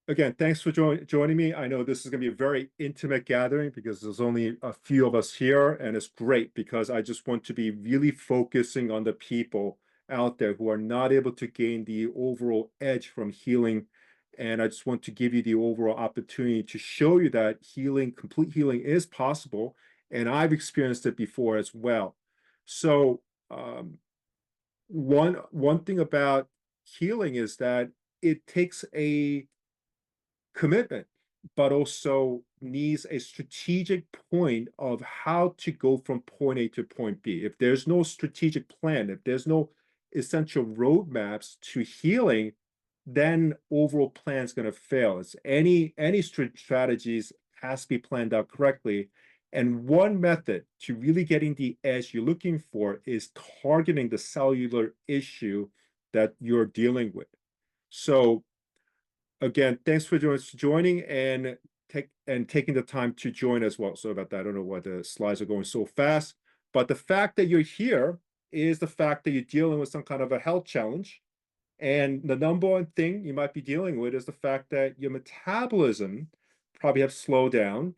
Again, thanks for joining me. I know this is going to be a very intimate gathering because there's only a few of us here, and it's great because I just want to be really focusing on the people out there who are not able to gain the overall edge from healing. And I just want to give you the overall opportunity to show you that healing, complete healing is possible. And I've experienced it before as well. So, one thing about healing is that it takes a commitment, but also needs a strategic point of how to go from point A to point B. If there's no strategic plan, if there's no essential roadmaps to healing, then overall plan is going to fail. It's any strategies has to be planned out correctly. And one method to really getting the edge you're looking for is targeting the cellular issue that you're dealing with. So again, thanks for joining and taking the time to join as well. Sorry about that. I don't know why the slides are going so fast, but the fact that you're here is the fact that you're dealing with some kind of a health challenge. And the number one thing you might be dealing with is the fact that your metabolism probably have slowed down,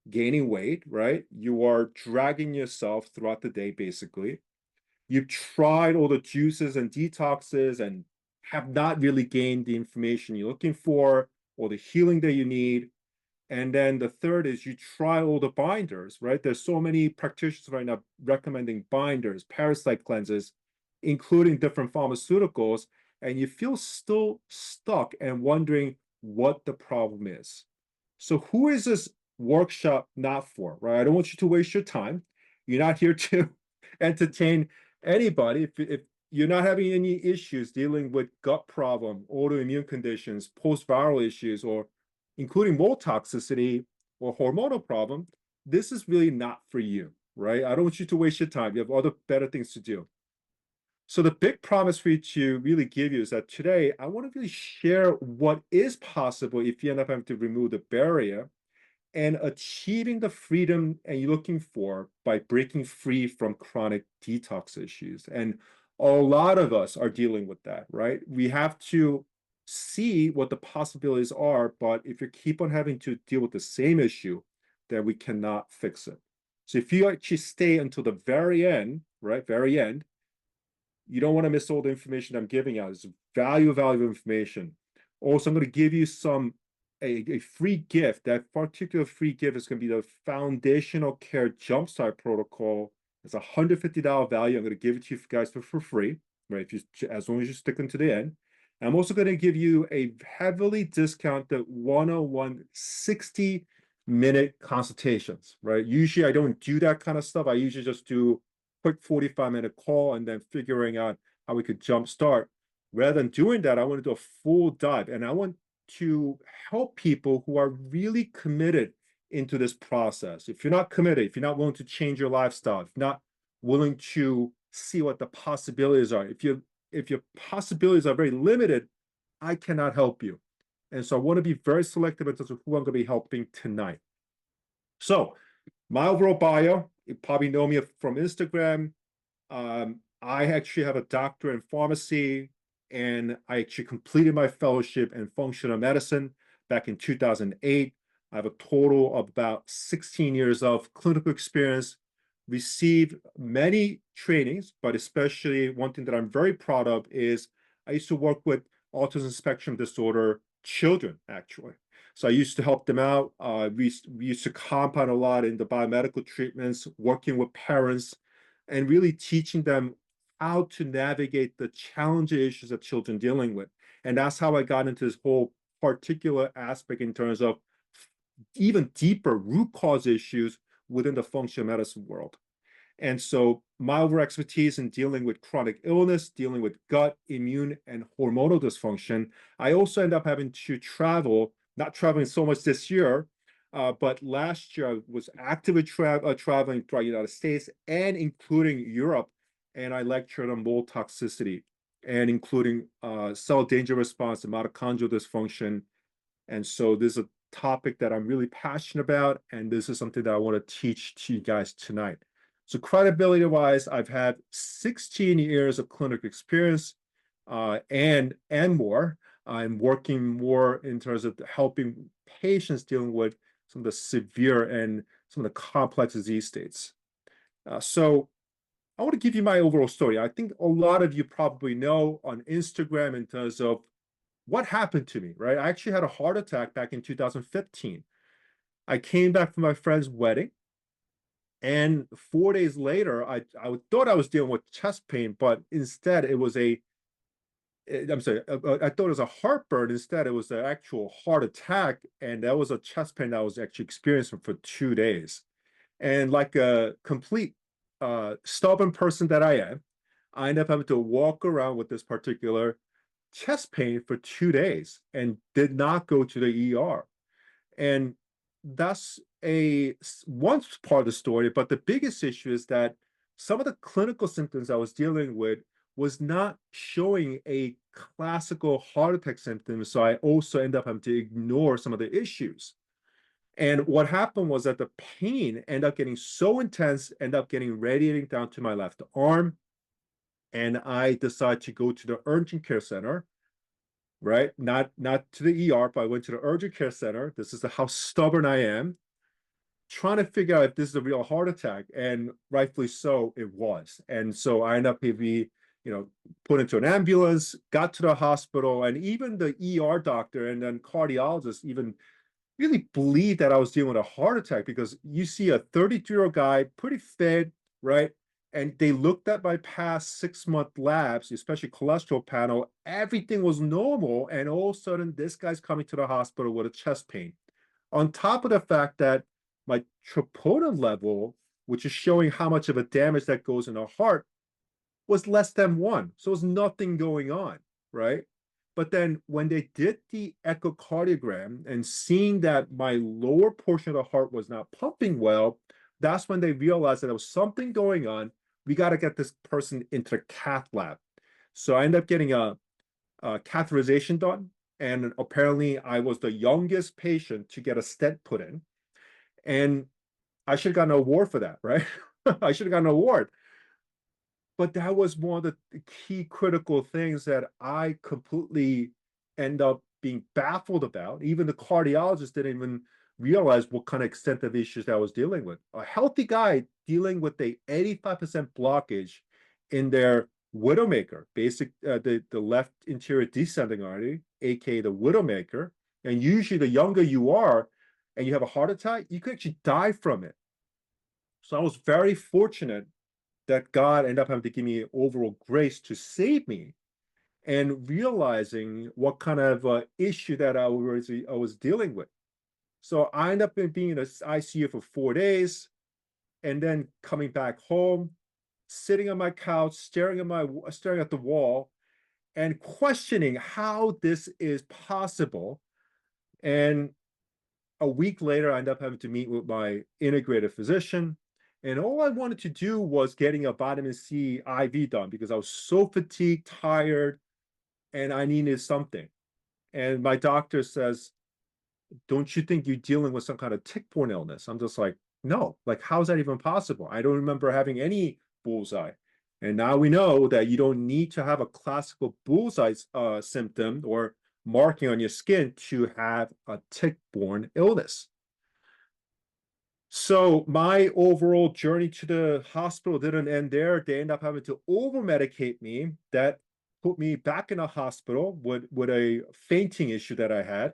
gaining weight, right? You are dragging yourself throughout the day, basically. You've tried all the juices and detoxes and have not really gained the information you're looking for or the healing that you need. And then the third is you try all the binders, right? There's so many practitioners right now recommending binders, parasite cleanses, including different pharmaceuticals, and you feel still stuck and wondering what the problem is. So who is this workshop not for, right? I don't want you to waste your time. You're not here to entertain anybody. If you're not having any issues dealing with gut problem, autoimmune conditions, post-viral issues, or including mold toxicity or hormonal problem, this is really not for you, right? I don't want you to waste your time. You have other better things to do. So the big promise for you to really give you is that today I want to really share what is possible if you end up having to remove the barrier and achieving the freedom and you're looking for by breaking free from chronic detox issues. And a lot of us are dealing with that, right? We have to see what the possibilities are, but if you keep on having to deal with the same issue, then we cannot fix it. So if you actually stay until the very end, right, very end, you don't want to miss all the information I'm giving out. It's valuable information. Also, I'm going to give you a free gift. That particular free gift is going to be the Foundational Care Jumpstart Protocol. It's a $150 value. I'm going to give it to you guys for free, right? If you, as long as you stick until the end. I'm also going to give you a heavily discounted 101 60-minute consultations, right? Usually I don't do that kind of stuff. I usually just do quick 45-minute call and then figuring out how we could jumpstart. Rather than doing that, I want to do a full dive and I want to help people who are really committed into this process. If you're not committed, if you're not willing to change your lifestyle, if you're not willing to see what the possibilities are, if your possibilities are very limited, I cannot help you. And so I want to be very selective in terms of who I'm going to be helping tonight. So my overall bio, you probably know me from Instagram. I actually have a doctorate in pharmacy, and I actually completed my fellowship in functional medicine back in 2008. I have a total of about 16 years of clinical experience, received many trainings, but especially one thing that I'm very proud of is I used to work with autism spectrum disorder children, actually. So I used to help them out. We used to compound a lot in the biomedical treatments, working with parents, and really teaching them how to navigate the challenging issues that children dealing with. And that's how I got into this whole particular aspect in terms of even deeper root cause issues within the functional medicine world. And so my over expertise in dealing with chronic illness, dealing with gut, immune, and hormonal dysfunction, I also end up having to travel, not traveling so much this year, but last year I was actively traveling throughout the United States and including Europe, and I lectured on mold toxicity and including cell danger response and mitochondrial dysfunction. And so this is a topic that I'm really passionate about, and this is something that I want to teach to you guys tonight. So credibility-wise, I've had 16 years of clinical experience and more. I'm working more in terms of helping patients dealing with some of the severe and some of the complex disease states. So I want to give you my overall story. I think a lot of you probably know on Instagram in terms of what happened to me, right? I actually had a heart attack back in 2015. I came back from my friend's wedding, and 4 days later, I thought I was dealing with chest pain, but instead it was I'm sorry, I thought it was a heartburn. Instead, it was an actual heart attack, and that was a chest pain that I was actually experiencing for 2 days. And like a complete stubborn person that I am, I ended up having to walk around with this particular chest pain for 2 days and did not go to the ER. And that's one part of the story. But the biggest issue is that some of the clinical symptoms I was dealing with was not showing a classical heart attack symptom. So I also end up having to ignore some of the issues. And what happened was that the pain ended up getting so intense, ended up getting radiating down to my left arm. And I decided to go to the urgent care center, right? Not to the ER, but I went to the urgent care center. This is how stubborn I am, trying to figure out if this is a real heart attack. And rightfully so, it was. And so I ended up being, put into an ambulance, got to the hospital, and even the ER doctor and then cardiologist even really believed that I was dealing with a heart attack because you see a 32-year-old guy, pretty fit, right? And they looked at my past 6-month labs, especially cholesterol panel. Everything was normal. And all of a sudden, this guy's coming to the hospital with a chest pain. On top of the fact that my troponin level, which is showing how much of a damage that goes in the heart, was less than 1. So there's nothing going on, right? But then when they did the echocardiogram and seeing that my lower portion of the heart was not pumping well, that's when they realized that there was something going on. We got to get this person into the cath lab. So I ended up getting a catheterization done. And apparently I was the youngest patient to get a stent put in. And I should have gotten an award for that, right? I should have gotten an award. But that was one of the key critical things that I completely end up being baffled about. Even the cardiologist didn't even realize what kind of extent of issues that I was dealing with. A healthy guy dealing with a 85% blockage in their widowmaker, the left interior descending artery, aka the widowmaker. And usually the younger you are and you have a heart attack, you could actually die from it. So I was very fortunate that God ended up having to give me overall grace to save me, and realizing what kind of issue that I was dealing with. So I ended up being in the ICU for 4 days, and then coming back home, sitting on my couch, staring at the wall, and questioning how this is possible. And a week later, I ended up having to meet with my integrative physician. And all I wanted to do was getting a vitamin C IV done because I was so fatigued, tired, and I needed something. And my doctor says, don't you think you're dealing with some kind of tick-borne illness? I'm just like, no, like, how's that even possible? I don't remember having any bullseye. And now we know that you don't need to have a classical bullseye symptom or marking on your skin to have a tick-borne illness. So my overall journey to the hospital didn't end there. They ended up having to over-medicate me. That put me back in a hospital with a fainting issue that I had.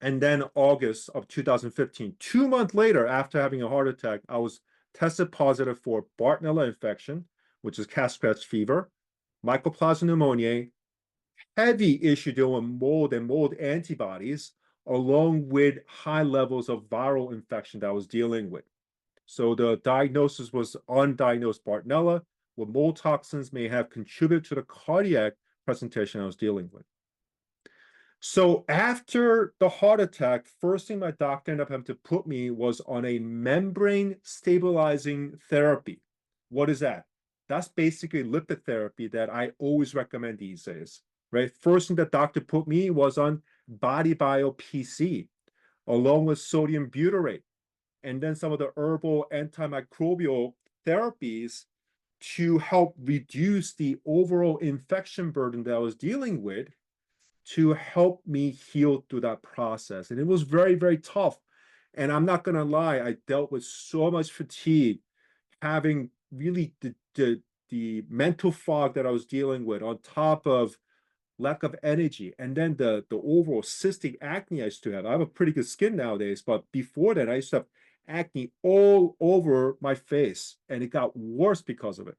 And then August of 2015, 2 months later, after having a heart attack, I was tested positive for Bartonella infection, which is cat scratch fever, mycoplasma pneumoniae, heavy issue dealing with mold and mold antibodies, along with high levels of viral infection that I was dealing with. So the diagnosis was undiagnosed Bartonella, where mold toxins may have contributed to the cardiac presentation I was dealing with. So after the heart attack, first thing my doctor ended up having to put me was on a membrane stabilizing therapy. What is that? That's basically lipid therapy that I always recommend these days, right? First thing the doctor put me was on BodyBio PC, along with sodium butyrate, and then some of the herbal antimicrobial therapies to help reduce the overall infection burden that I was dealing with, to help me heal through that process. And it was very, very tough. And I'm not gonna lie, I dealt with so much fatigue, having really the mental fog that I was dealing with on top of lack of energy, and then the overall cystic acne I used to have. I have a pretty good skin nowadays, but before that, I used to have acne all over my face, and it got worse because of it.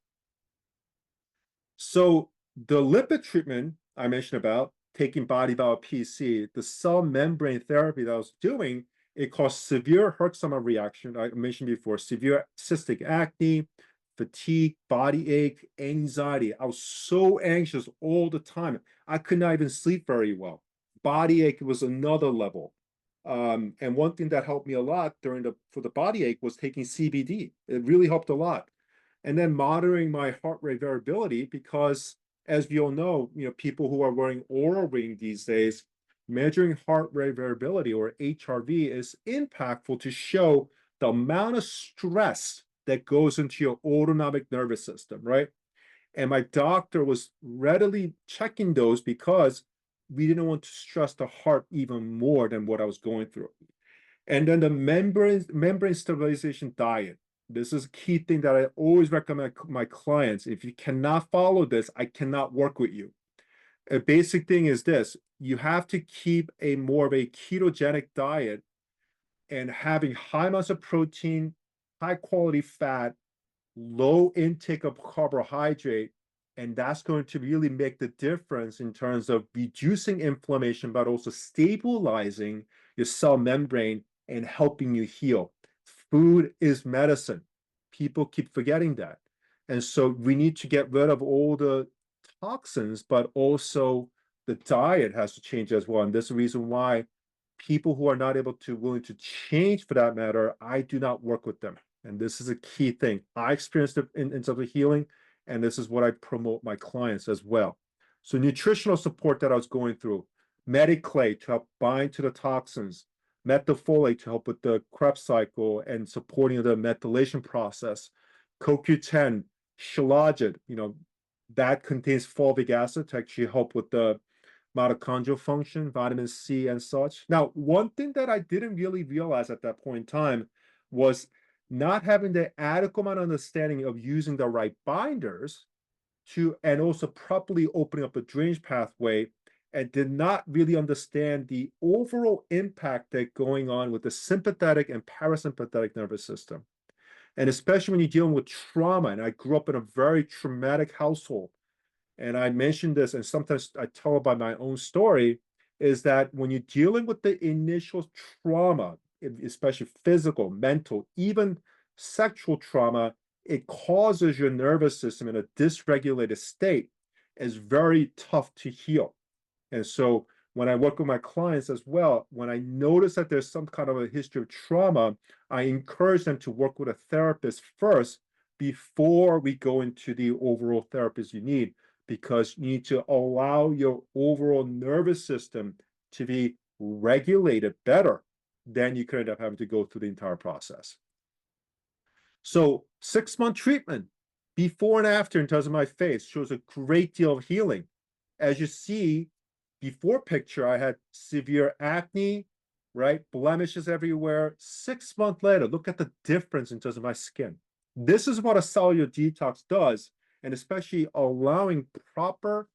So the lipid treatment I mentioned about taking body bio PC, the cell membrane therapy that I was doing, it caused severe Herxheimer reaction. I mentioned before, severe cystic acne, fatigue, body ache, anxiety. I was so anxious all the time. I could not even sleep very well. Body ache was another level. And one thing that helped me a lot for the body ache was taking CBD. It really helped a lot. And then monitoring my heart rate variability, because as we all know, people who are wearing Oura Ring these days, measuring heart rate variability, or HRV, is impactful to show the amount of stress that goes into your autonomic nervous system, right? And my doctor was readily checking those because we didn't want to stress the heart even more than what I was going through. And then the membrane stabilization diet. This is a key thing that I always recommend my clients. If you cannot follow this, I cannot work with you. A basic thing is this: you have to keep a more of a ketogenic diet and having high amounts of protein, high quality fat, low intake of carbohydrate, and that's going to really make the difference in terms of reducing inflammation, but also stabilizing your cell membrane and helping you heal. Food is medicine. People keep forgetting that. And so we need to get rid of all the toxins, but also the diet has to change as well. And this is the reason why people who are not able to willing to change, for that matter, I do not work with them. And this is a key thing. I experienced it in terms of healing, and this is what I promote my clients as well. So nutritional support that I was going through, Mediclay to help bind to the toxins, methylfolate to help with the Krebs cycle and supporting the methylation process, CoQ10, Shilajit, that contains fulvic acid to actually help with the mitochondrial function, vitamin C, and such. Now, one thing that I didn't really realize at that point in time was not having the adequate amount of understanding of using the right binders and also properly opening up the drainage pathway, and did not really understand the overall impact that going on with the sympathetic and parasympathetic nervous system. And especially when you're dealing with trauma, and I grew up in a very traumatic household, and I mentioned this, and sometimes I tell about my own story, is that when you're dealing with the initial trauma, especially physical, mental, even sexual trauma, it causes your nervous system in a dysregulated state. It's very tough to heal. And so when I work with my clients as well, when I notice that there's some kind of a history of trauma, I encourage them to work with a therapist first before we go into the overall therapist you need, because you need to allow your overall nervous system to be regulated better. Then you could end up having to go through the entire process. So 6-month treatment, before and after in terms of my face, shows a great deal of healing. As you see, before picture, I had severe acne, right? Blemishes everywhere. 6 months later, look at the difference in terms of my skin. This is what a cellular detox does, and especially allowing proper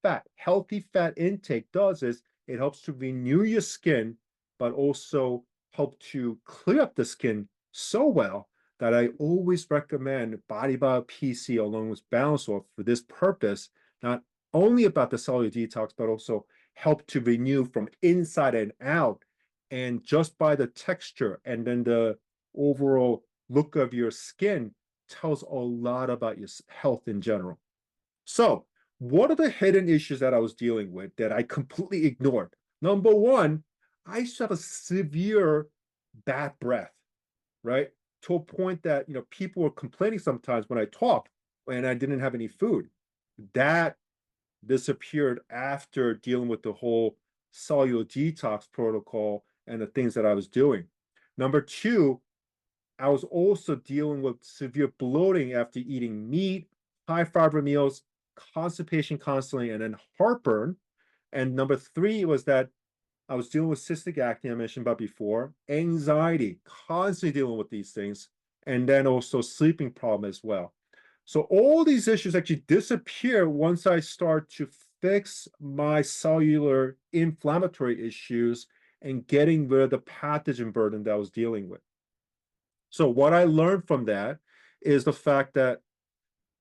fat, healthy fat intake does is it helps to renew your skin, but also help to clear up the skin so well that I always recommend Body Bio PC along with Balance Off for this purpose, not only about the cellular detox, but also help to renew from inside and out. And just by the texture and then the overall look of your skin tells a lot about your health in general. So, what are the hidden issues that I was dealing with that I completely ignored? Number one, I used to have a severe bad breath, right? To a point that, people were complaining sometimes when I talked and I didn't have any food. That disappeared after dealing with the whole cellular detox protocol and the things that I was doing. Number two, I was also dealing with severe bloating after eating meat, high fiber meals, constipation constantly, and then heartburn. And number three was that I was dealing with cystic acne, I mentioned about before, anxiety, constantly dealing with these things, and then also sleeping problem as well. So all these issues actually disappear once I start to fix my cellular inflammatory issues and getting rid of the pathogen burden that I was dealing with. So what I learned from that is the fact that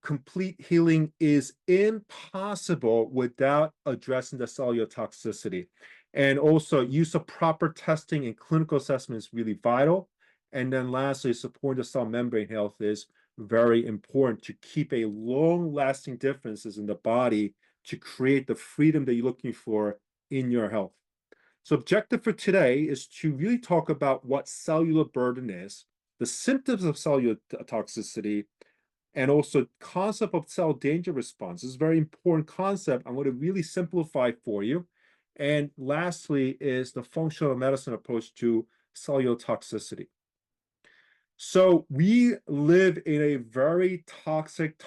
complete healing is impossible without addressing the cellular toxicity. And also, use of proper testing and clinical assessment is really vital. And then lastly, supporting the cell membrane health is very important to keep a long-lasting differences in the body to create the freedom that you're looking for in your health. So objective for today is to really talk about what cellular burden is, the symptoms of cellular toxicity, and also concept of cell danger response. This is a very important concept. I'm going to really simplify for you. And lastly is the functional medicine approach to cellular toxicity. So we live in a very toxic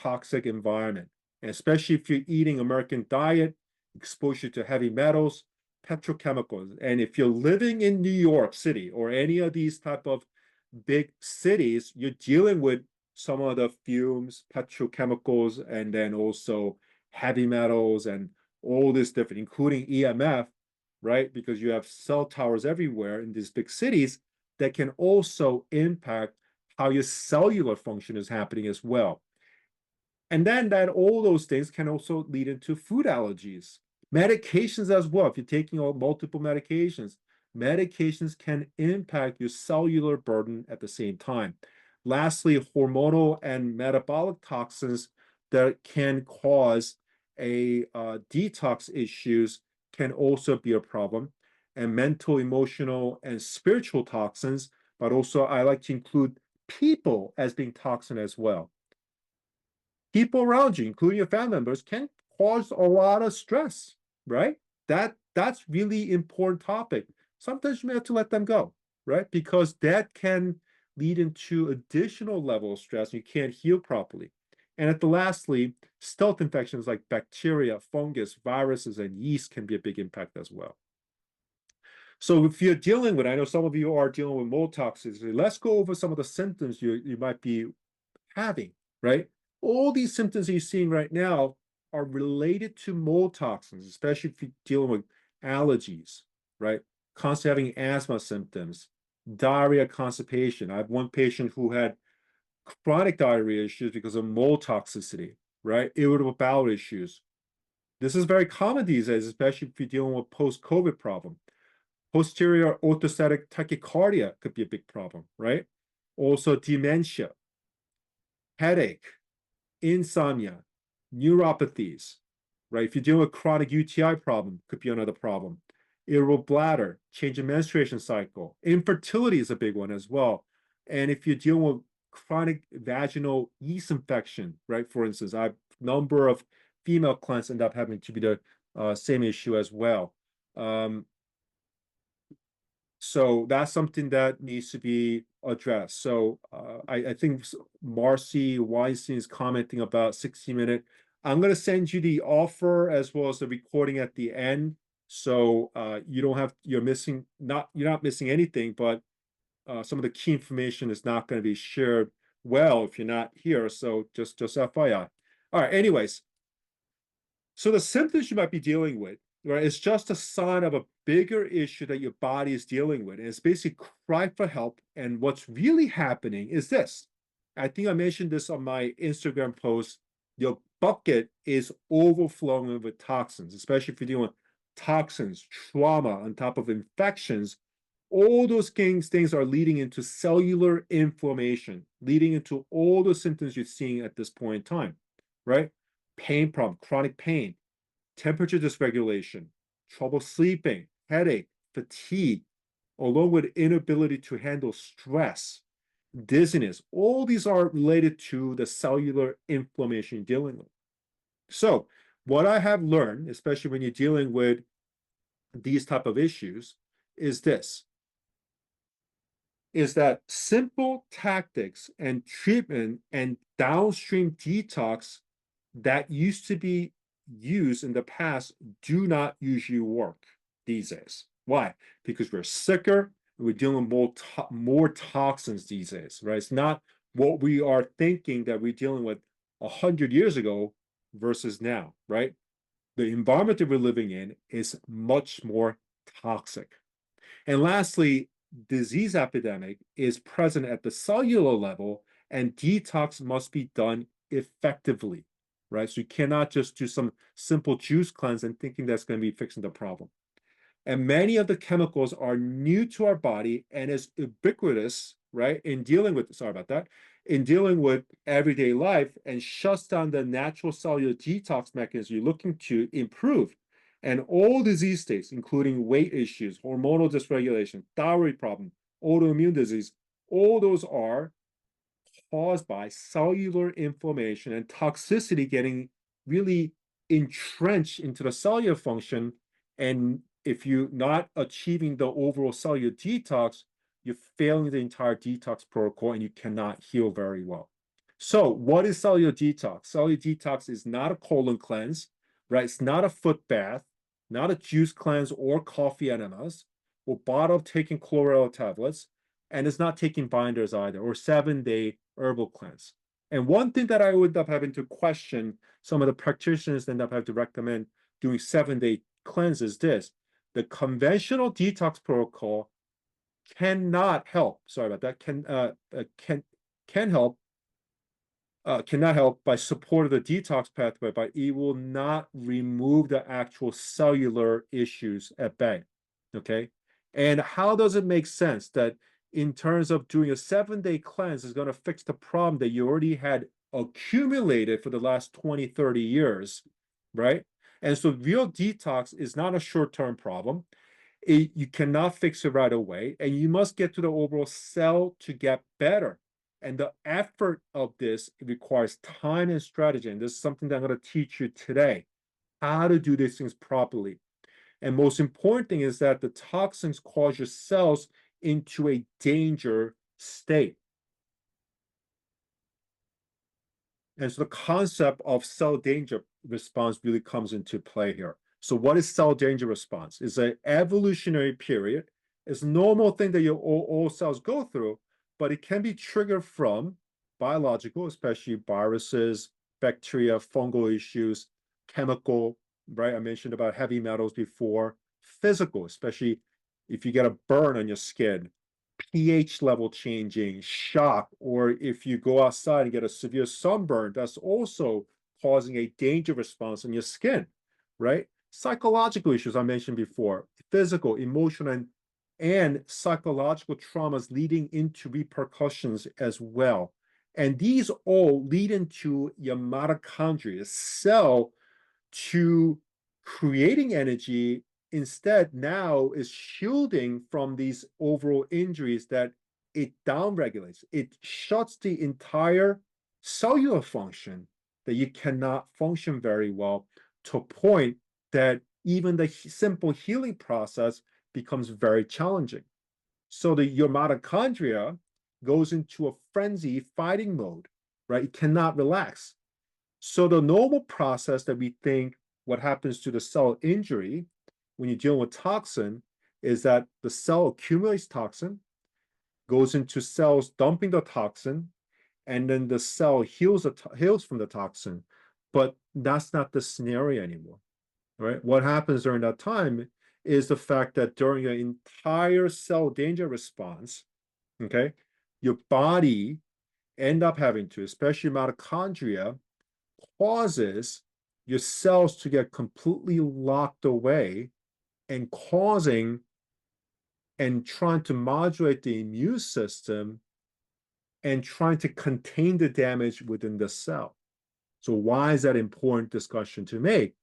environment, and especially if you're eating American diet, exposure to heavy metals, petrochemicals. And if you're living in New York City or any of these type of big cities, you're dealing with some of the fumes, petrochemicals, and then also heavy metals and all this different, including EMF, right? Because you have cell towers everywhere in these big cities that can also impact how your cellular function is happening as well. And then that all those things can also lead into food allergies, medications as well. If you're taking multiple medications, medications can impact your cellular burden at the same time. Lastly, hormonal and metabolic toxins that can cause a detox issues can also be a problem, and mental, emotional, and spiritual toxins, but also I like to include people as being toxin as well. People around you, including your family members, can cause a lot of stress, right? That's really important topic. Sometimes you may have to let them go, right? Because that can lead into additional level of stress. You can't heal properly. And at the lastly, stealth infections like bacteria, fungus, viruses, and yeast can be a big impact as well. So if you're dealing with, I know some of you are dealing with mold toxicity, let's go over some of the symptoms you might be having, right? All these symptoms you're seeing right now are related to mold toxins, especially if you're dealing with allergies, right? Constantly having asthma symptoms, diarrhea, constipation. I have one patient who had chronic diarrhea issues because of mold toxicity, right? Irritable bowel issues. This is very common these days, especially if you're dealing with post-COVID problem. Posterior orthostatic tachycardia could be a big problem, right? Also dementia, headache, insomnia, neuropathies, right? If you're dealing with chronic UTI problem, could be another problem. Irritable bladder, change in menstruation cycle. Infertility is a big one as well. And if you're dealing with chronic vaginal yeast infection, right? For instance, a number of female clients end up having to be the same issue as well. So that's something that needs to be addressed. So I think Marcy Weinstein is commenting about 60-minute. I'm going to send you the offer as well as the recording at the end. So you don't have, you're not missing anything, but some of the key information is not going to be shared well if you're not here. So just FYI. All right, anyways. So the symptoms you might be dealing with, right, is just a sign of a bigger issue that your body is dealing with. And it's basically cry for help. And what's really happening is this. I think I mentioned this on my Instagram post. Your bucket is overflowing with toxins, especially if you're dealing with toxins, trauma on top of infections. All those things are leading into cellular inflammation, leading into all the symptoms you're seeing at this point in time, right? Pain problem, chronic pain, temperature dysregulation, trouble sleeping, headache, fatigue, along with inability to handle stress, dizziness. All these are related to the cellular inflammation you're dealing with. So what I have learned, especially when you're dealing with these type of issues, is this, is that simple tactics and treatment and downstream detox that used to be used in the past do not usually work these days. Why? Because we're sicker, and we're dealing with more toxins these days, right? It's not what we are thinking that we're dealing with 100 years ago versus now, right? The environment that we're living in is much more toxic. And lastly, disease epidemic is present at the cellular level, and detox must be done effectively, right? So you cannot just do some simple juice cleanse and thinking that's going to be fixing the problem. And many of the chemicals are new to our body and is ubiquitous, right, in dealing with, sorry about that, in dealing with everyday life, and shuts down the natural cellular detox mechanism you're looking to improve. And all disease states, including weight issues, hormonal dysregulation, thyroid problem, autoimmune disease, all those are caused by cellular inflammation and toxicity getting really entrenched into the cellular function. And if you're not achieving the overall cellular detox, you're failing the entire detox protocol and you cannot heal very well. So, what is cellular detox? Cellular detox is not a colon cleanse, right? It's not a foot bath, not a juice cleanse or coffee enemas, or bottle taking chlorella tablets, and it's not taking binders either, or 7-day herbal cleanse. And one thing that I would end up having to question some of the practitioners end up having to recommend doing 7-day cleanse is this: the conventional detox protocol cannot help. Sorry about that. Can help cannot help by support of the detox pathway, but it will not remove the actual cellular issues at bay. Okay. And how does it make sense that in terms of doing a 7-day cleanse is going to fix the problem that you already had accumulated for the last 20, 30 years, right? And so real detox is not a short-term problem. You cannot fix it right away, and you must get to the overall cell to get better. And the effort of this requires time and strategy. And this is something that I'm going to teach you today, how to do these things properly. And most important thing is that the toxins cause your cells into a danger state. And so the concept of cell danger response really comes into play here. So what is cell danger response? It's an evolutionary period. It's a normal thing that all cells go through, but it can be triggered from biological, especially viruses, bacteria, fungal issues, chemical, right? I mentioned about heavy metals before, physical, especially if you get a burn on your skin, pH level changing, shock, or if you go outside and get a severe sunburn, that's also causing a danger response in your skin, right? Psychological issues I mentioned before, physical, emotional, and psychological traumas leading into repercussions as well. And these all lead into your mitochondria, cell, to creating energy. Instead now is shielding from these overall injuries that it downregulates. It shuts the entire cellular function that you cannot function very well, to a point that even the simple healing process becomes very challenging. So your mitochondria goes into a frenzy fighting mode, right? It cannot relax. So the normal process that we think what happens to the cell injury when you're dealing with toxin is that the cell accumulates toxin, goes into cells dumping the toxin, and then the cell heals from the toxin. But that's not the scenario anymore, right? What happens during that time is the fact that during an entire cell danger response, okay, your body end up having to, especially mitochondria, causes your cells to get completely locked away and causing and trying to modulate the immune system and trying to contain the damage within the cell. So why is that important discussion to make?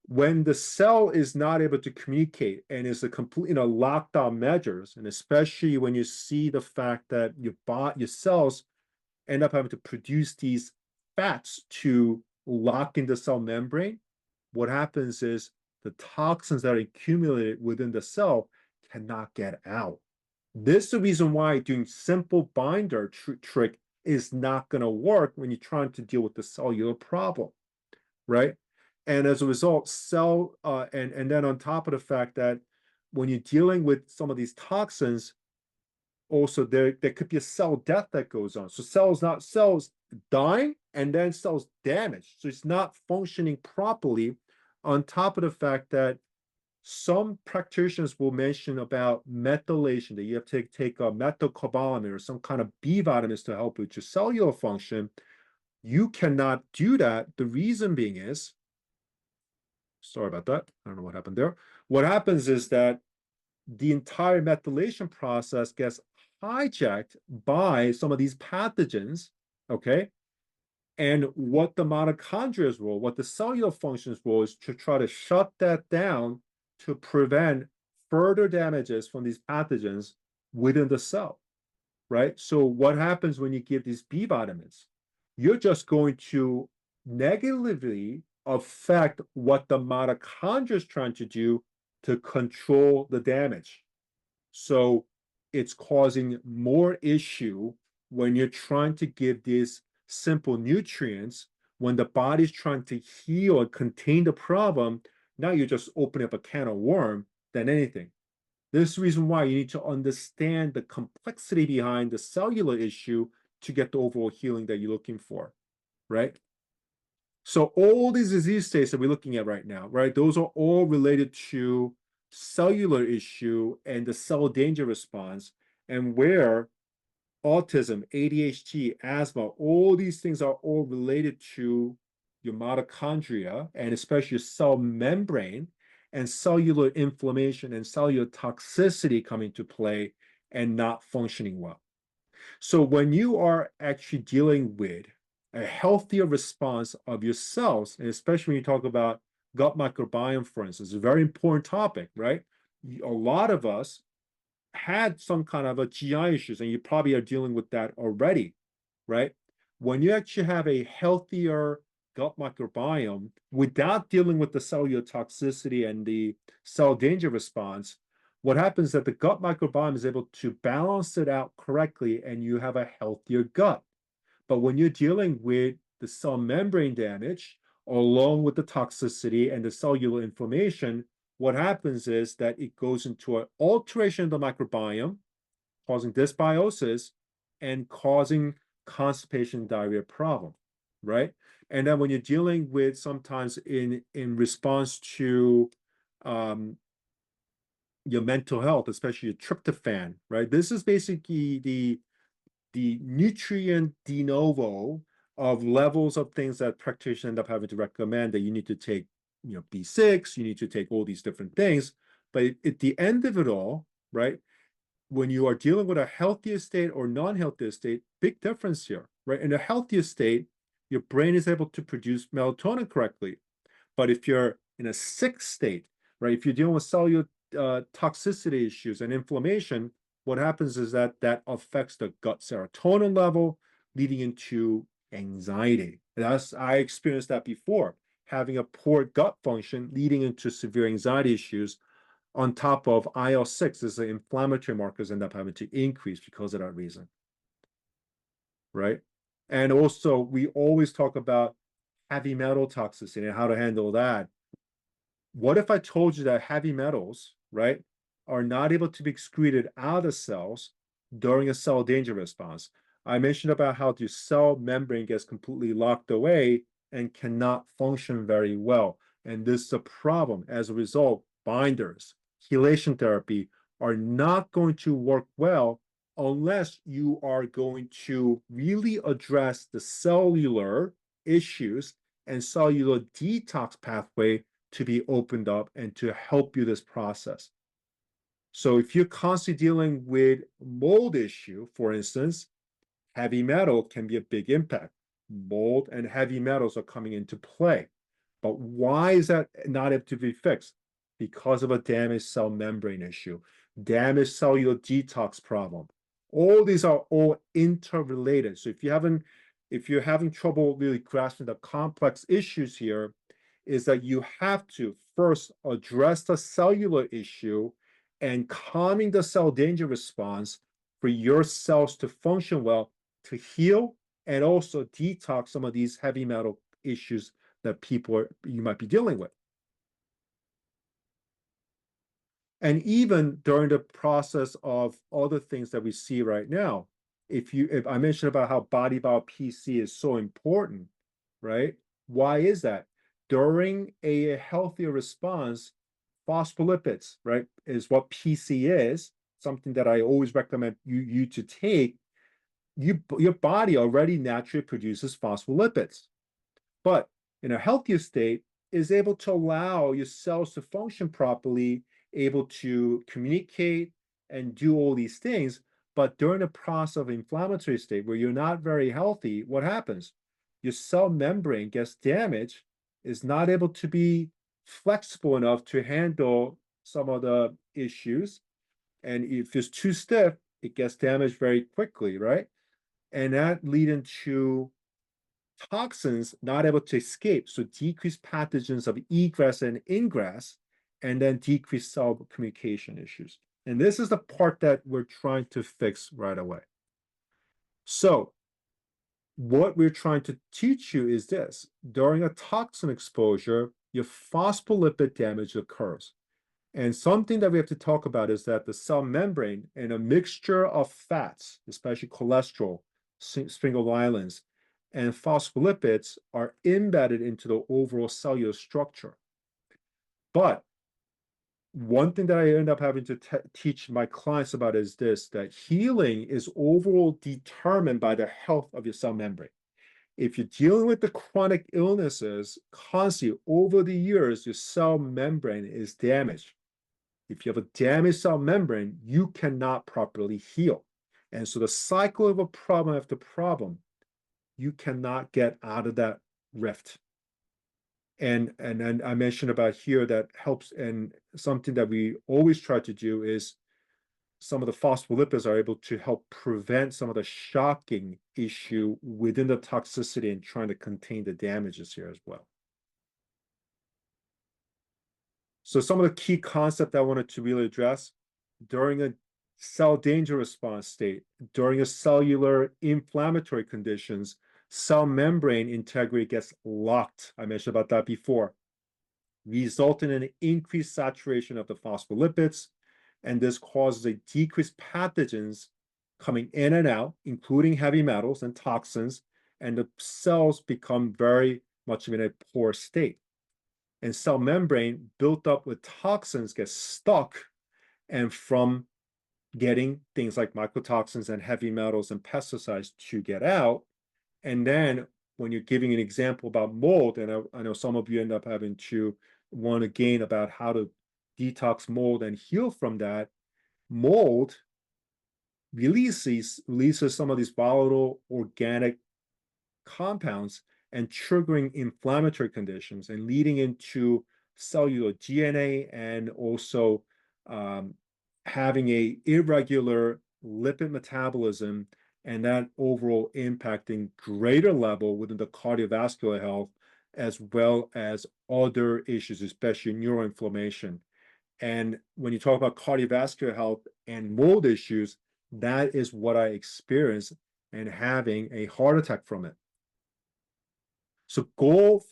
When the cell is not able to communicate and is a complete, lockdown measures, and especially when you see the fact that your cells end up having to produce these fats to lock in the cell membrane, what happens is the toxins that are accumulated within the cell cannot get out. This is the reason why doing simple binder trick is not going to work when you're trying to deal with the cellular problem, right? And as a result, and then on top of the fact that when you're dealing with some of these toxins, also there could be a cell death that goes on. So cells dying and then cells damaged. So it's not functioning properly. On top of the fact that some practitioners will mention about methylation, that you have to take a methylcobalamin or some kind of B vitamins to help with your cellular function. You cannot do that. The reason being is, sorry about that. I don't know what happened there. What happens is that the entire methylation process gets hijacked by some of these pathogens, okay? And what the mitochondria's role, what the cellular function's role is to try to shut that down to prevent further damages from these pathogens within the cell, right? So what happens when you give these B vitamins? You're just going to negatively affect what the mitochondria is trying to do to control the damage. So it's causing more issue when you're trying to give these simple nutrients when the body's trying to heal and contain the problem. Now you're just opening up a can of worm than anything. This is the reason why you need to understand the complexity behind the cellular issue to get the overall healing that you're looking for, right? So all these disease states that we're looking at right now, right? Those are all related to cellular issue and the cell danger response, and where autism, ADHD, asthma, all these things are all related to your mitochondria and especially your cell membrane, and cellular inflammation and cellular toxicity come into play and not functioning well. So when you are actually dealing with a healthier response of your cells, and especially when you talk about gut microbiome, for instance, it's a very important topic, right? A lot of us had some kind of a GI issues, and you probably are dealing with that already, right? When you actually have a healthier gut microbiome without dealing with the cellular toxicity and the cell danger response, what happens is that the gut microbiome is able to balance it out correctly and you have a healthier gut. But when you're dealing with the cell membrane damage, along with the toxicity and the cellular inflammation, what happens is that it goes into an alteration of the microbiome, causing dysbiosis and causing constipation diarrhea problem, right? And then when you're dealing with sometimes in response to your mental health, especially your tryptophan, right? This is basically the nutrient de novo of levels of things that practitioners end up having to recommend, that you need to take, B6, you need to take all these different things. But at the end of it all, right, when you are dealing with a healthier state or non-healthier state, big difference here, right? In a healthier state, your brain is able to produce melatonin correctly. But if you're in a sick state, right, if you're dealing with cellular toxicity issues and inflammation, what happens is that affects the gut serotonin level, leading into anxiety. I experienced that before, having a poor gut function, leading into severe anxiety issues. On top of IL-6, is the inflammatory markers end up having to increase because of that reason, right? And also, we always talk about heavy metal toxicity and how to handle that. What if I told you that heavy metals, right, are not able to be excreted out of cells during a cell danger response? I mentioned about how the cell membrane gets completely locked away and cannot function very well. And this is a problem. As a result, binders, chelation therapy are not going to work well unless you are going to really address the cellular issues and cellular detox pathway to be opened up and to help you this process. So if you're constantly dealing with mold issue, for instance, heavy metal can be a big impact. Mold and heavy metals are coming into play. But why is that not able to be fixed? Because of a damaged cell membrane issue, damaged cellular detox problem. All these are all interrelated. So if you're having trouble really grasping the complex issues here, is that you have to first address the cellular issue and calming the cell danger response for your cells to function well, to heal, and also detox some of these heavy metal issues that you might be dealing with. And even during the process of other things that we see right now, if I mentioned about how body bio PC is so important, right? Why is that? During a healthier response, phospholipids, right, is what PC is, something that I always recommend you to take. Your body already naturally produces phospholipids, but in a healthier state is able to allow your cells to function properly, able to communicate and do all these things. But during the process of inflammatory state where you're not very healthy, what happens? Your cell membrane gets damaged, is not able to be flexible enough to handle some of the issues. And if it's too stiff, it gets damaged very quickly, right? And that leading to toxins not able to escape, so decreased pathogens of egress and ingress, and then decreased cell communication issues. And this is the part that we're trying to fix right away. So what we're trying to teach you is this: during a toxin exposure, your phospholipid damage occurs. And something that we have to talk about is that the cell membrane and a mixture of fats, especially cholesterol, sphingolylins, and phospholipids are embedded into the overall cellular structure. But one thing that I end up having to teach my clients about is this, that healing is overall determined by the health of your cell membrane. If you're dealing with the chronic illnesses constantly over the years, your cell membrane is damaged. If you have a damaged cell membrane, you cannot properly heal. And so the cycle of a problem after problem, you cannot get out of that rift. And then I mentioned about here that helps, and something that we always try to do is some of the phospholipids are able to help prevent some of the shocking issue within the toxicity and trying to contain the damages here as well. So some of the key concepts I wanted to really address during a cell danger response state, during a cellular inflammatory conditions, cell membrane integrity gets locked. I mentioned about that before, resulting in an increased saturation of the phospholipids, and this causes a decreased pathogens coming in and out, including heavy metals and toxins, and the cells become very much in a poor state. And cell membrane built up with toxins gets stuck, and from getting things like mycotoxins and heavy metals and pesticides to get out. And then when you're giving an example about mold, and I know some of you end up having to want to gain about how to detox mold and heal from that, mold releases some of these volatile organic compounds and triggering inflammatory conditions and leading into cellular DNA and also having a irregular lipid metabolism, and that overall impacting greater level within the cardiovascular health as well as other issues, especially neuroinflammation. And when you talk about cardiovascular health and mold issues, that is what I experienced and having a heart attack from it. So goal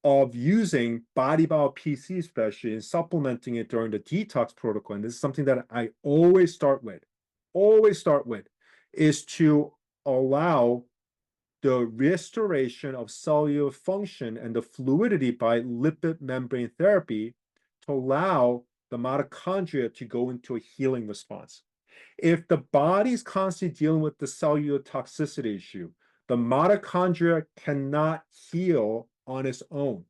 of using body bio PC, especially, and supplementing it during the detox protocol, and this is something that I always start with, is to allow the restoration of cellular function and the fluidity by lipid membrane therapy to allow the mitochondria to go into a healing response. If the body's constantly dealing with the cellular toxicity issue, the mitochondria cannot heal on its own.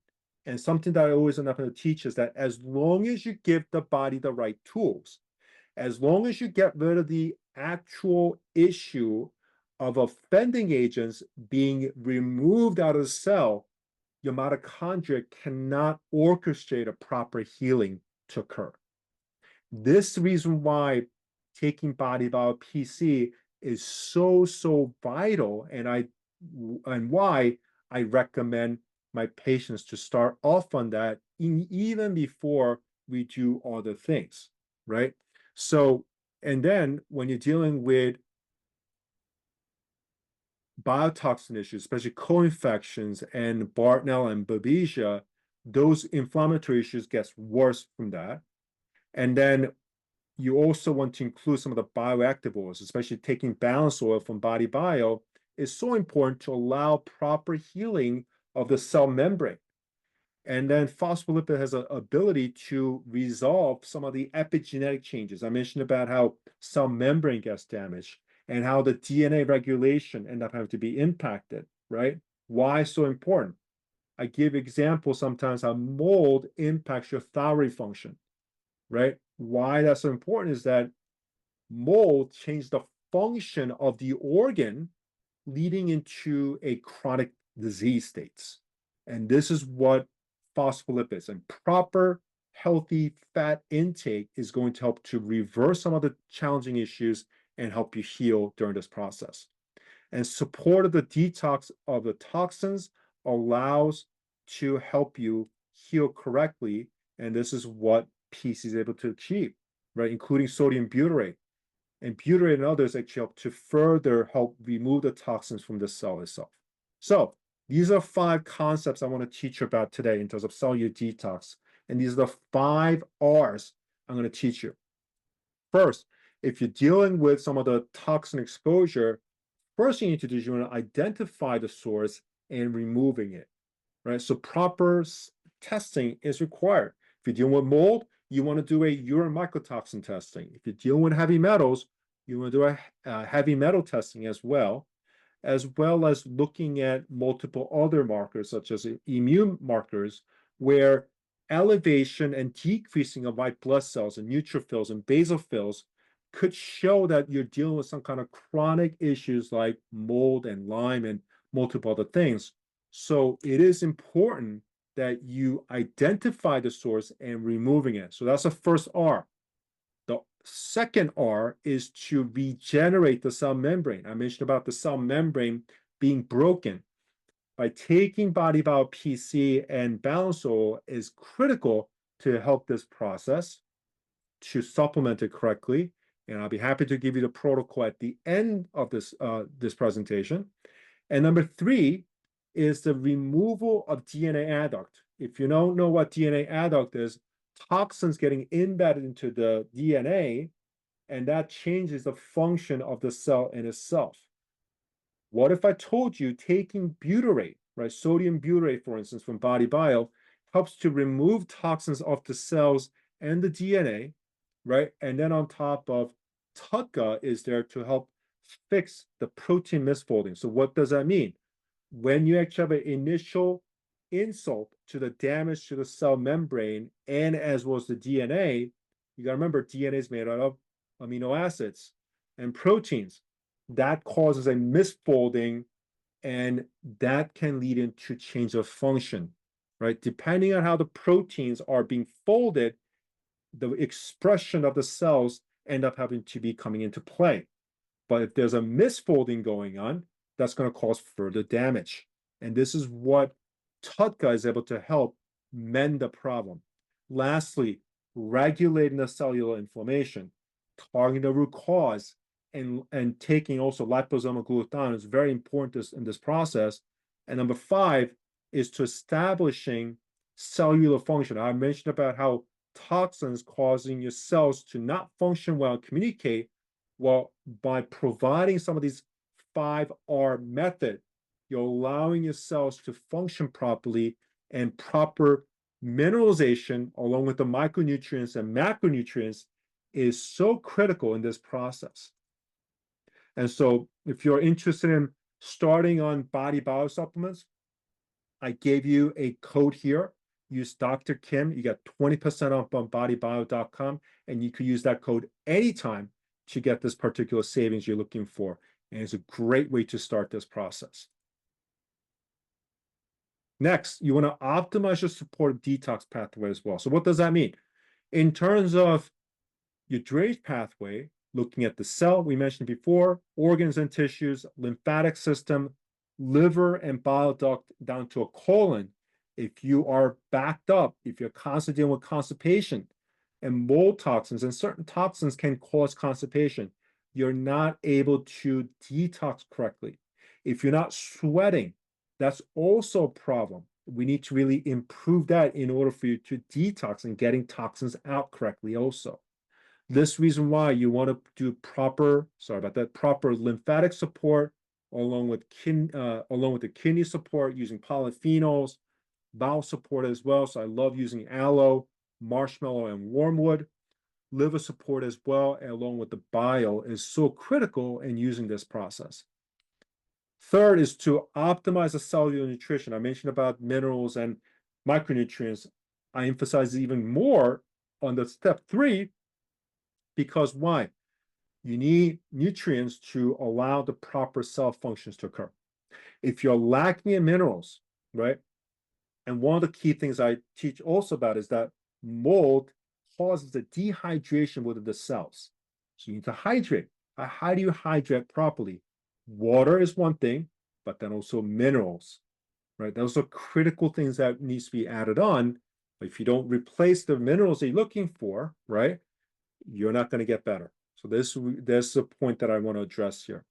And something that I always end up to teach is that as long as you give the body the right tools, as long as you get rid of the actual issue of offending agents being removed out of the cell, your mitochondria cannot orchestrate a proper healing to occur. This is the reason why taking body bio PC is so vital, and why I recommend my patients to start off on that even before we do other things, right? So, and then when you're dealing with biotoxin issues, especially co-infections and Bartonella and Babesia, those inflammatory issues gets worse from that. And then you also want to include some of the bioactive oils, especially taking balanced oil from Body Bio is so important to allow proper healing of the cell membrane. And then phospholipid has an ability to resolve some of the epigenetic changes. I mentioned about how cell membrane gets damaged and how the DNA regulation end up having to be impacted, right? Why so important? I give examples sometimes how mold impacts your thyroid function, right? Why that's so important is that mold changes the function of the organ, leading into a chronic disease states. And this is what phospholipids and proper healthy fat intake is going to help to reverse some of the challenging issues and help you heal during this process. And support of the detox of the toxins allows to help you heal correctly. And this is what PC is able to achieve, right? Including sodium butyrate. And butyrate and others actually help to further help remove the toxins from the cell itself. So these are 5 concepts I want to teach you about today in terms of cellular detox. And these are the 5 R's I'm going to teach you. First, if you're dealing with some of the toxin exposure, first thing you need to do is you want to identify the source and removing it, right? So proper testing is required. If you're dealing with mold, you want to do a urine mycotoxin testing. If you're dealing with heavy metals, you want to do a heavy metal testing as well as looking at multiple other markers, such as immune markers, where elevation and decreasing of white blood cells and neutrophils and basophils could show that you're dealing with some kind of chronic issues like mold and Lyme and multiple other things. So it is important that you identify the source and removing it. So that's the first R. The second R is to regenerate the cell membrane. I mentioned about the cell membrane being broken. By taking Body Bio PC and Balance Oil is critical to help this process, to supplement it correctly. And I'll be happy to give you the protocol at the end of this presentation. And number 3 is the removal of DNA adduct. If you don't know what DNA adduct is, toxins getting embedded into the DNA, and that changes the function of the cell in itself. What if I told you taking butyrate, right, sodium butyrate, for instance, from Body Bio, helps to remove toxins off the cells and the DNA, right? And then on top of TUDCA is there to help fix the protein misfolding. So what does that mean? When you actually have an initial insult to the damage to the cell membrane and as well as the DNA, you got to remember DNA is made out of amino acids and proteins. That causes a misfolding, and that can lead into change of function, right? Depending on how the proteins are being folded, the expression of the cells end up having to be coming into play. But if there's a misfolding going on, that's going to cause further damage. And this is what TUDCA is able to help mend the problem. Lastly, regulating the cellular inflammation, targeting the root cause, and taking also liposomal glutathione is very important in this process. And number 5 is to establishing cellular function. I mentioned about how toxins causing your cells to not function well and communicate. Well, by providing some of these 5R method, you're allowing your cells to function properly, and proper mineralization along with the micronutrients and macronutrients is so critical in this process. And so if you're interested in starting on Body Bio supplements, I gave you a code here. Use Dr. Kim. You got 20% off on bodybio.com, and you could use that code anytime to get this particular savings you're looking for. And it's a great way to start this process. Next, you want to optimize your supportive detox pathway as well. So what does that mean? In terms of your drainage pathway, looking at the cell we mentioned before, organs and tissues, lymphatic system, liver and bile duct down to a colon. If you are backed up, if you're constantly dealing with constipation and mold toxins, and certain toxins can cause constipation, you're not able to detox correctly. If you're not sweating, that's also a problem. We need to really improve that in order for you to detox and getting toxins out correctly also. This reason why you want to do proper lymphatic support along with the kidney support using polyphenols, bowel support as well. So I love using aloe, marshmallow, and wormwood. Liver support as well, along with the bile, is so critical in using this process. Third is to optimize the cellular nutrition. I mentioned about minerals and micronutrients. I emphasize even more on the step 3 because why? You need nutrients to allow the proper cell functions to occur. If you're lacking in minerals, right? And one of the key things I teach also about is that mold causes a dehydration within the cells. So you need to hydrate. How do you hydrate properly? Water is one thing, but then also minerals, right? Those are critical things that needs to be added on. If you don't replace the minerals that you're looking for, right, you're not going to get better. So this is a point that I want to address here.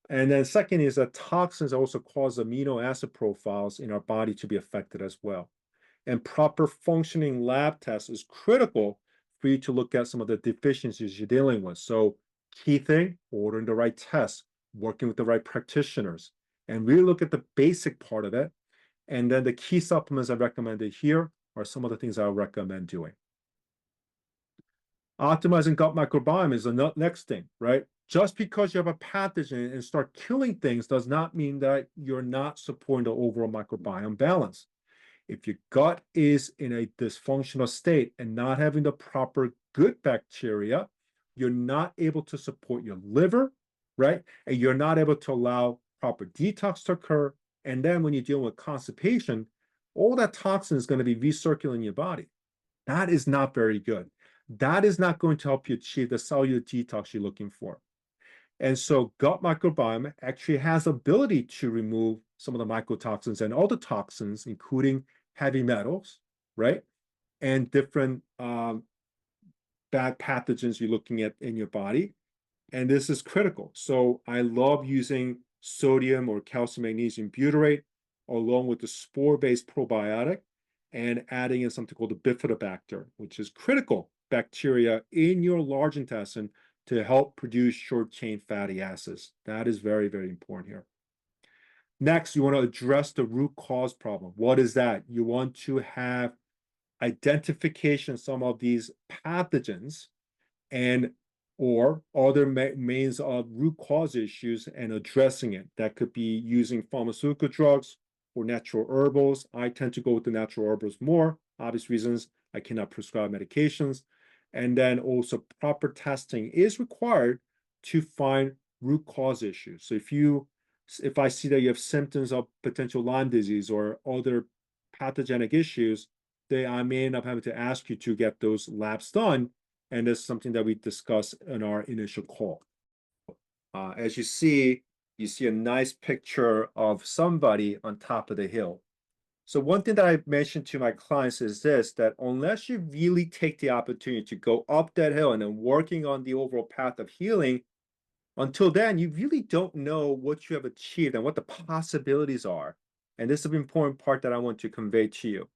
And then second is that toxins also cause amino acid profiles in our body to be affected as well. And proper functioning lab tests is critical for you to look at some of the deficiencies you're dealing with. So key thing, ordering the right tests, working with the right practitioners, and really look at the basic part of it. And then the key supplements I recommended here are some of the things I would recommend doing. Optimizing gut microbiome is the next thing, right? Just because you have a pathogen and start killing things does not mean that you're not supporting the overall microbiome balance. If your gut is in a dysfunctional state and not having the proper good bacteria, you're not able to support your liver, right? And you're not able to allow proper detox to occur. And then when you're dealing with constipation, all that toxin is going to be recirculating your body. That is not very good. That is not going to help you achieve the cellular detox you're looking for. And so gut microbiome actually has the ability to remove some of the mycotoxins and all the toxins, including heavy metals, right? And different bad pathogens you're looking at in your body. And this is critical. So I love using sodium or calcium magnesium butyrate along with the spore-based probiotic and adding in something called the bifidobacter, which is critical bacteria in your large intestine to help produce short-chain fatty acids. That is very, very important here. Next, you want to address the root cause problem. What is that? You want to have identification of some of these pathogens and or other means of root cause issues and addressing it. That could be using pharmaceutical drugs or natural herbals. I tend to go with the natural herbals more, obvious reasons. I cannot prescribe medications. And then also proper testing is required to find root cause issues. So if I see that you have symptoms of potential Lyme disease or other pathogenic issues, then I may end up having to ask you to get those labs done. And that's something that we discussed in our initial call. As you see a nice picture of somebody on top of the hill. So one thing that I mentioned to my clients is this, that unless you really take the opportunity to go up that hill and then working on the overall path of healing, until then, you really don't know what you have achieved and what the possibilities are. And this is an important part that I want to convey to you.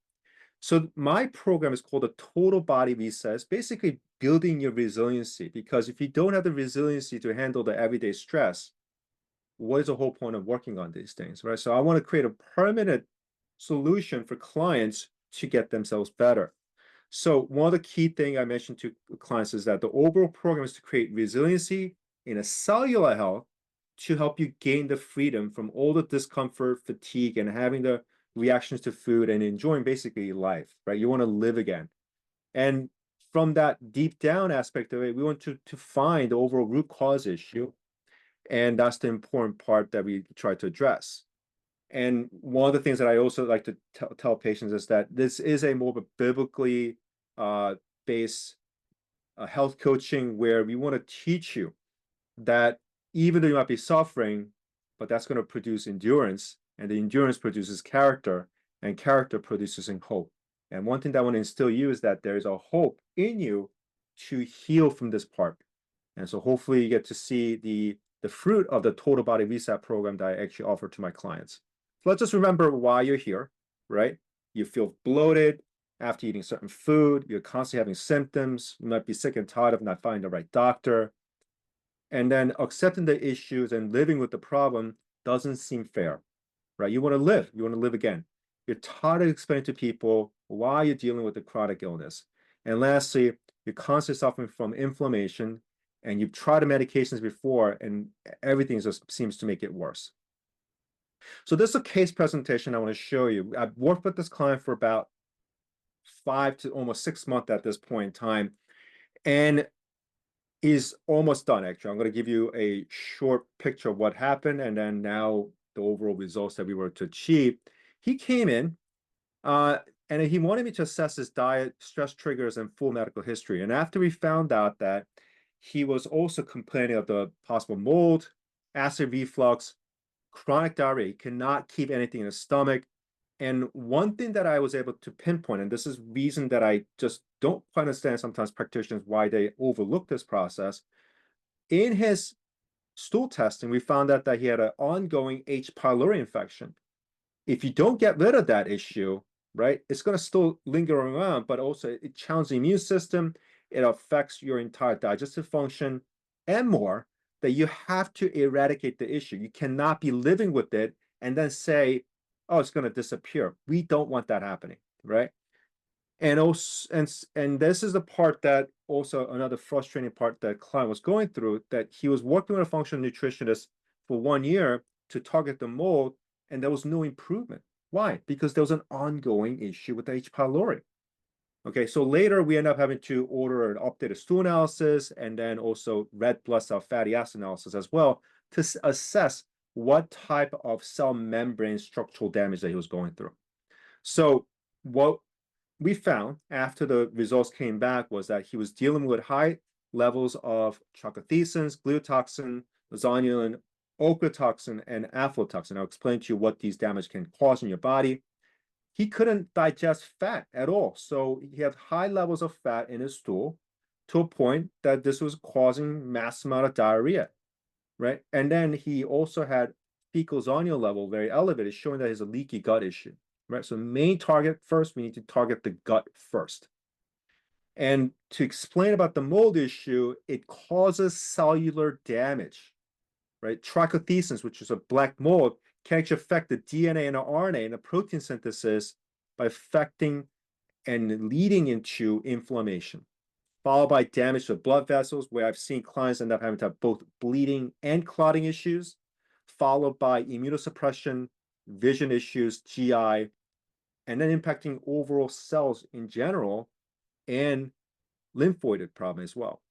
So my program is called the Total Body Reset. It's basically building your resiliency, because if you don't have the resiliency to handle the everyday stress, what is the whole point of working on these things, right? So I want to create a permanent solution for clients to get themselves better. So one of the key things I mentioned to clients is that the overall program is to create resiliency in a cellular health to help you gain the freedom from all the discomfort, fatigue, and having the reactions to food and enjoying basically life, right? You want to live again. And from that deep down aspect of it, we want to find the overall root cause issue. And that's the important part that we try to address. And one of the things that I also like to tell patients is that this is a more biblically based health coaching, where we want to teach you that even though you might be suffering, but that's going to produce endurance, and the endurance produces character, and character produces hope. And one thing that I want to instill you is that there is a hope in you to heal from this part. And so hopefully you get to see the the fruit of the total body reset program that I actually offer to my clients. So let's just remember why you're here, right? You feel bloated after eating certain food, you're constantly having symptoms, you might be sick and tired of not finding the right doctor, and then accepting the issues and living with the problem doesn't seem fair, right? You want to live again. You're tired of explaining to people why you're dealing with the chronic illness. And lastly, you're constantly suffering from inflammation and you've tried the medications before and everything just seems to make it worse. So this is a case presentation I want to show you. I've worked with this client for about 5 to almost 6 months at this point in time, and he's almost done, actually. I'm going to give you a short picture of what happened and then now the overall results that we were to achieve. He came in and he wanted me to assess his diet, stress triggers, and full medical history. And after we found out that he was also complaining of the possible mold, acid reflux, chronic diarrhea, he cannot keep anything in his stomach. And one thing that I was able to pinpoint, and this is reason that I just don't quite understand sometimes practitioners why they overlook this process. In his stool testing, we found out that he had an ongoing H. pylori infection. If you don't get rid of that issue, right, it's going to still linger around, but also it challenges the immune system. It affects your entire digestive function and more, that you have to eradicate the issue. You cannot be living with it and then say, oh, it's going to disappear. We don't want that happening, right? And also, and this is the part that also another frustrating part that client was going through, that he was working with a functional nutritionist for 1 year to target the mold, and there was no improvement. Why? Because there was an ongoing issue with H. pylori. Okay, so later we end up having to order an updated stool analysis and then also red blood cell fatty acid analysis as well to assess what type of cell membrane structural damage that he was going through. So what we found after the results came back was that he was dealing with high levels of chalcocitins, gliotoxin, zonulin, ochratoxin, and aflatoxin. I'll explain to you what these damage can cause in your body. He couldn't digest fat at all. So he had high levels of fat in his stool to a point that this was causing mass amount of diarrhea, right? And then he also had fecal zonulin level very elevated, showing that he's a leaky gut issue, right? So main target first, we need to target the gut first. And to explain about the mold issue, it causes cellular damage, right? Trichothecins, which is a black mold, can actually affect the DNA and the RNA and the protein synthesis by affecting and leading into inflammation, followed by damage to blood vessels, where I've seen clients end up having to have both bleeding and clotting issues, followed by immunosuppression, vision issues, GI, and then impacting overall cells in general and lymphoid problem as well.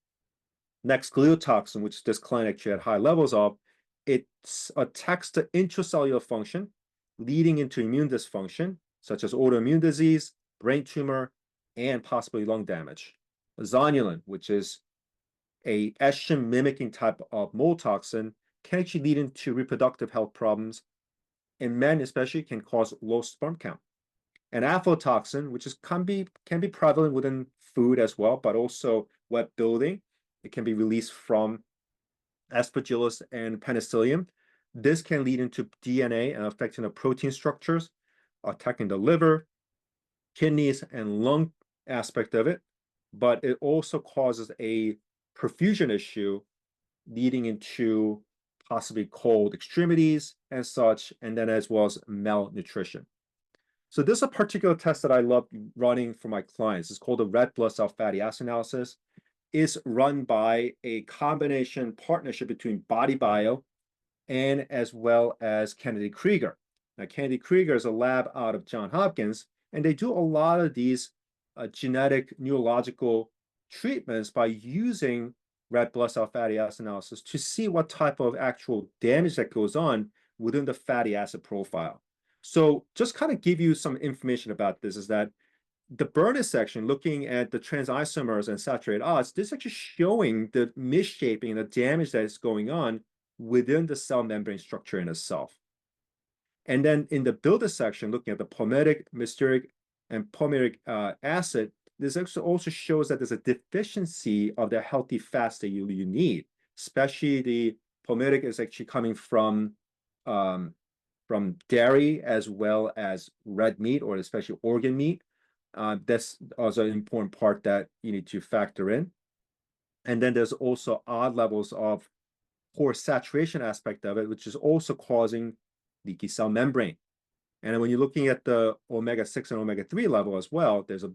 Next, gliotoxin, which this client actually had high levels of, it attacks the intracellular function, leading into immune dysfunction, such as autoimmune disease, brain tumor, and possibly lung damage. Zonulin, which is a estrogen mimicking type of mold toxin, can actually lead into reproductive health problems. In men especially, can cause low sperm count. And aflatoxin, which can be prevalent within food as well, but also wet building. It can be released from Aspergillus and Penicillium. This can lead into DNA and affecting the protein structures, attacking the liver, kidneys, and lung aspect of it. But it also causes a perfusion issue, leading into possibly cold extremities and such, and then as well as malnutrition. So this is a particular test that I love running for my clients. It's called the red blood cell fatty acid analysis. It's run by a combination partnership between BodyBio and as well as Kennedy Krieger. Now, Kennedy Krieger is a lab out of Johns Hopkins, and they do a lot of these genetic neurological treatments by using red blood cell fatty acid analysis to see what type of actual damage that goes on within the fatty acid profile. So just kind of give you some information about this is that the Burnett section, looking at the trans isomers and saturated odds, this is actually showing the misshaping and the damage that is going on within the cell membrane structure in itself. And then in the builder section, looking at the palmitic, mesteric, and palmitic acid, this also shows that there's a deficiency of the healthy fats that you need, especially the palmitic is actually coming um, from dairy as well as red meat or especially organ meat. That's also an important part that you need to factor in. And then there's also odd levels of pore saturation aspect of it, which is also causing leaky cell membrane. And when you're looking at the omega-6 and omega-3 level as well, there's a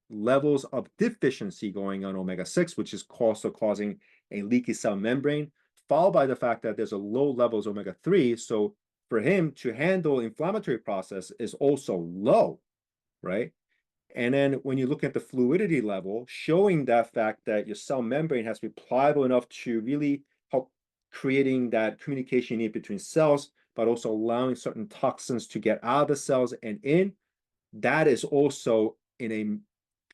levels of deficiency going on omega-6, which is also causing a leaky cell membrane, followed by the fact that there's a low levels omega-3. So for him to handle inflammatory process is also low, right? And then when you look at the fluidity level, showing that fact that your cell membrane has to be pliable enough to really help creating that communication you need between cells, but also allowing certain toxins to get out of the cells and in, that is also in a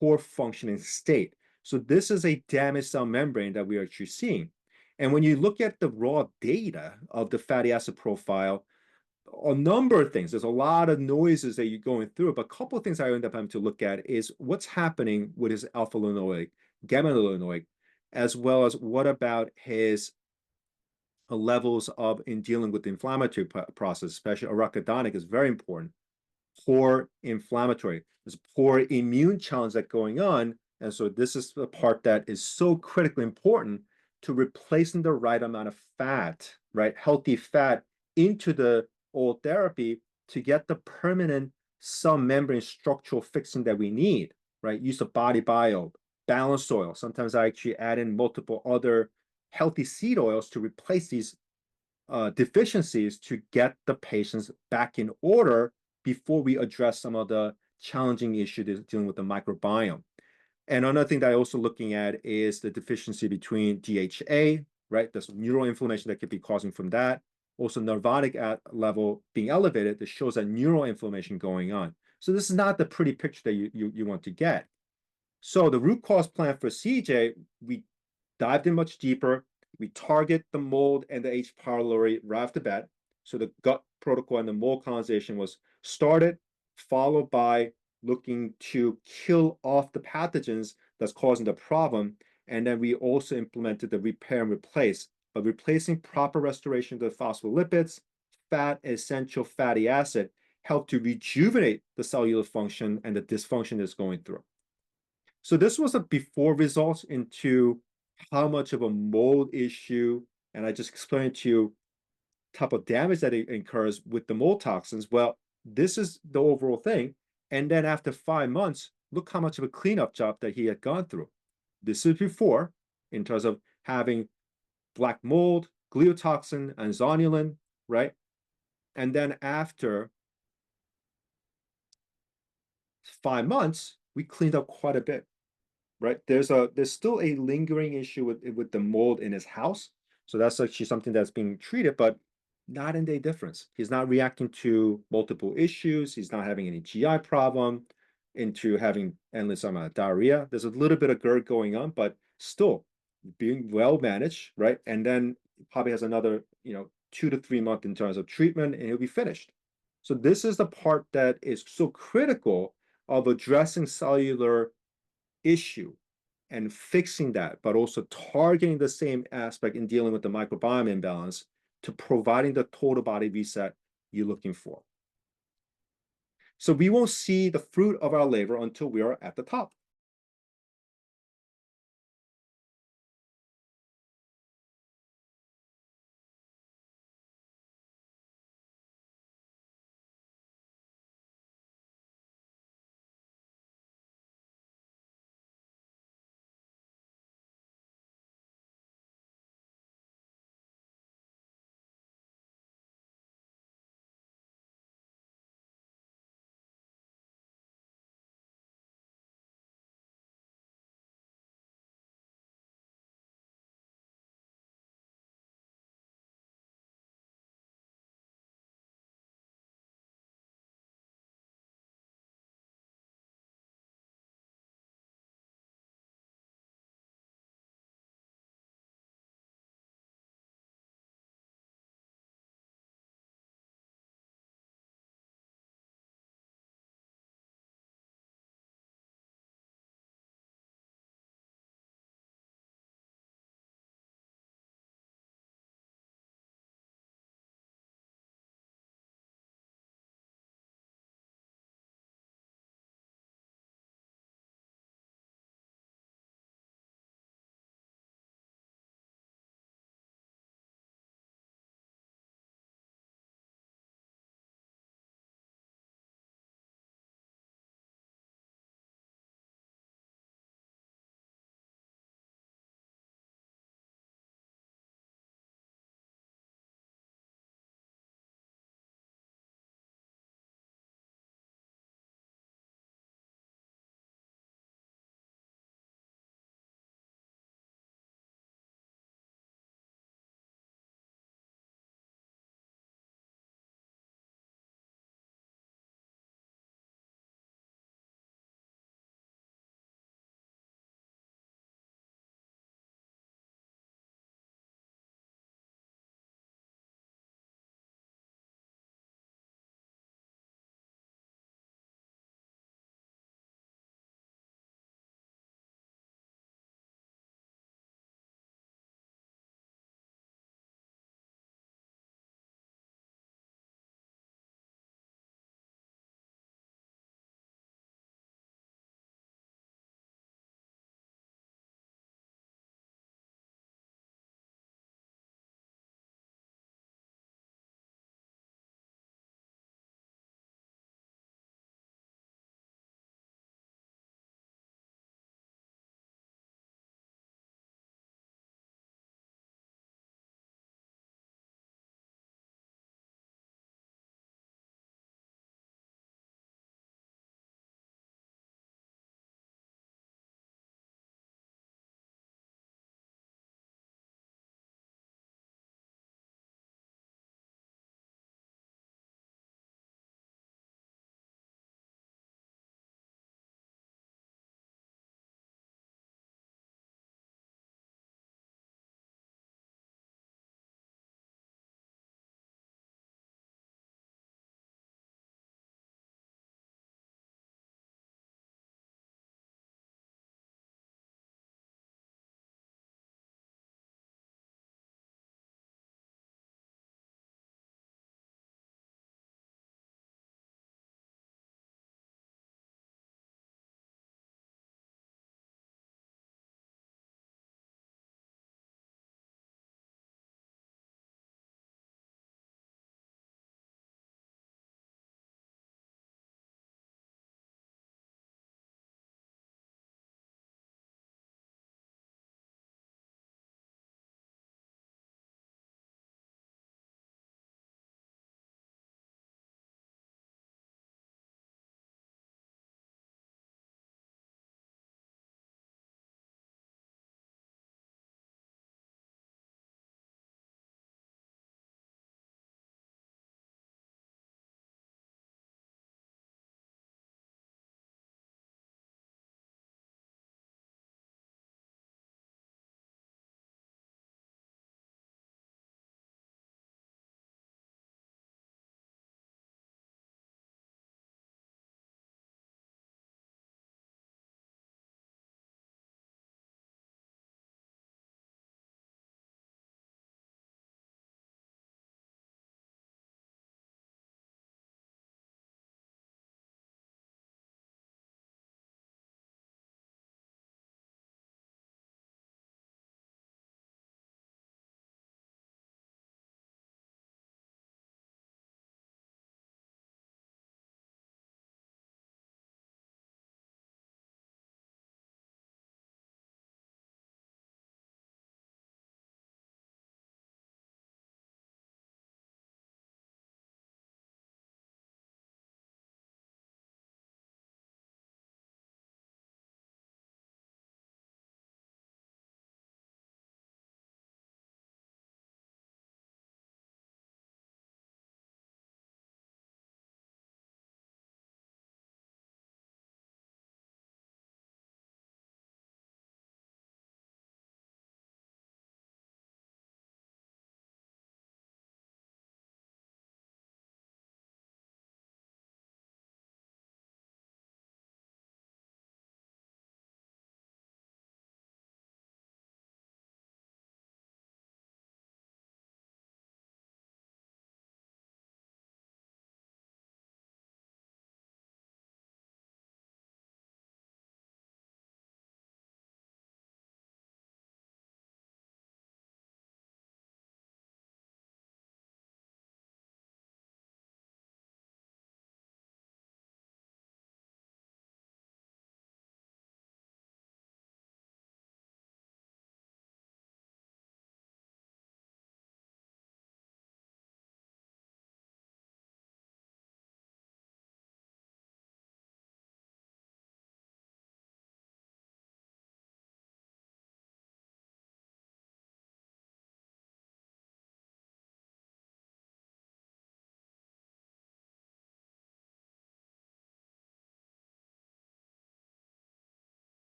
poor functioning state. So this is a damaged cell membrane that we are actually seeing. And when you look at the raw data of the fatty acid profile, a number of things. There's a lot of noises that you're going through, but a couple of things I end up having to look at is what's happening with his alpha linoleic, gamma linoleic, as well as what about his levels of in dealing with the inflammatory process, especially arachidonic is very important. Poor inflammatory, there's poor immune challenge that's going on. And so this is the part that is so critically important to replacing the right amount of fat, right? Healthy fat into the old therapy to get the permanent cell membrane structural fixing that we need, right? Use of body bio, balanced soil. Sometimes I actually add in multiple other healthy seed oils to replace these deficiencies to get the patients back in order before we address some of the challenging issues dealing with the microbiome. And another thing that I'm also looking at is the deficiency between DHA, right? There's neuroinflammation that could be causing from that. Also, neurotic level being elevated that shows that neuroinflammation going on. So this is not the pretty picture that you want to get. So the root cause plan for CJ, we dived in much deeper. We target the mold and the H. pylori right off the bat. So the gut protocol and the mold colonization was started, followed by looking to kill off the pathogens that's causing the problem. And then we also implemented the repair and replace, but replacing proper restoration of the phospholipids, fat, essential fatty acid, help to rejuvenate the cellular function and the dysfunction that's going through. So this was a before results into how much of a mold issue, and I just explained to you type of damage that it incurs with the mold toxins. Well, this is the overall thing. And then after 5 months, look how much of a cleanup job that he had gone through. This is before, in terms of having black mold, gliotoxin, and zonulin, right? And then after 5 months, we cleaned up quite a bit. Right? There's still a lingering issue with the mold in his house. So that's actually something that's being treated, but not in day difference. He's not reacting to multiple issues. He's not having any GI problem into having endless amount of diarrhea. There's a little bit of GERD going on, but still being well managed, right? And then probably has another, 2 to 3 months in terms of treatment, and he'll be finished. So this is the part that is so critical of addressing cellular issue and fixing that, but also targeting the same aspect in dealing with the microbiome imbalance to providing the total body reset you're looking for. So we won't see the fruit of our labor until we are at the top.